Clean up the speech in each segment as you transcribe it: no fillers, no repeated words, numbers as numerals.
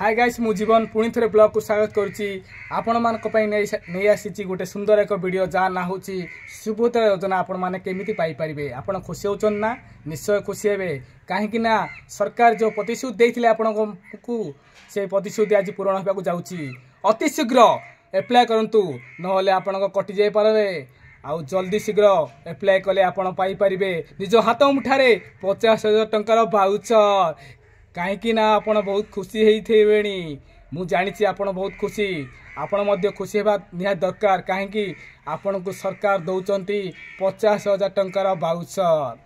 hi guys मु जीवन पुणी थे ब्लॉग को स्वागत करुच्ची आपण नहीं आसी गोटे सुंदर एक वीडियो जहाँ ना हूँ सुभोदय योजना आपण मैंने केमी पाइपर आपण खुशी होचन ना निश्चय खुशी हे कहीं सरकार जो प्रतिश्रुति देते आपण को से प्रतिश्रुति आज पूरण होगा जाऊँगी अति शीघ्र एप्लाय करंतु नहले आपण कटि जाई पारे आउ जल्दी शीघ्र एप्लाय कले आपण पाई परिबे निज हाथ मुठारे 50,000 टंकार भाउचर कहीं आपण बहुत खुशी होइथेबेनी मु जानिछि आपण बहुत खुशी आपण मध्य खुशी हेबा निहा दरकार कहीं आपण को सरकार दौचंती 50,000 टंकार भाउचर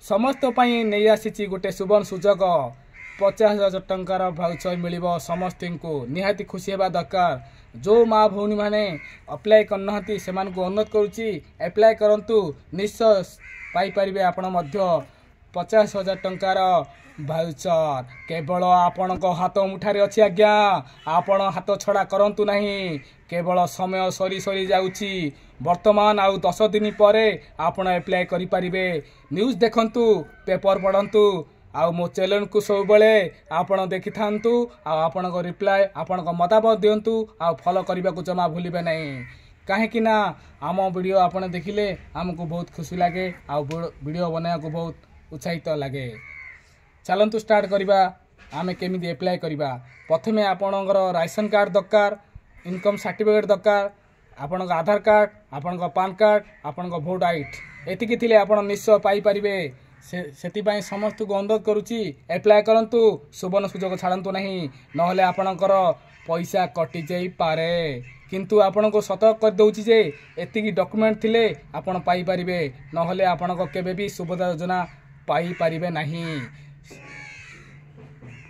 समस्त पई नहीं आसी गोटे सुवर्ण सुजोग 50,000 टंकार भाउचर मिलिबो समस्त को निहाती खुशी हेबा दरकार जो माँ भौणी मैंने अप्लाई करना से अनुरोध करुच्ची एप्लाय करंतु निश्चय पाइपर आपण 50,000 टंकार भाउचर केवल आपण हाथ मुठारे अच्छी आज्ञा आपण हाथ छड़ा करंतु नहीं केवल समय सरी सरी जाउची वर्तमान आउ 10 दिन पर आपण एप्लाय करि परिबे न्यूज देखंतु पेपर पढ़ंतु आ मो चैनल को सब बेले आपण देखि थांतु आपण को रिप्लाय आपण को मतामत दियंतु आ फॉलो करबा को जमा भूलिबे नहीं कहीं ना आम वीडियो आपण देखिले हमको बहुत खुशी लगे आ वीडियो बनाया को बहुत उत्साहित लगे चलंतु स्टार्ट करबा आमे केमिति एप्लाय करबा प्रथमे आपणकर राशन कार्ड दरकार इनकम सर्टिफिकेट दरकार आपण को आधार कार्ड आपण को पान कार्ड आपण को वोट आईडी एतिकी थिले आपण निश्चय पाई परिबे से समस्त को अनुरोध करुच्ची एप्लाय करंतु सुवर्ण सुजोग छाड़ू नहीं नहले आपणकर पैसा कटि जाई पारे किंतु आपण को सतर्क कर दउची जे एतिकी डॉक्यूमेंट थिले आपण पाई परिबे नहले आपण को केबे भी सुविधा योजना पाई परिबे नहीं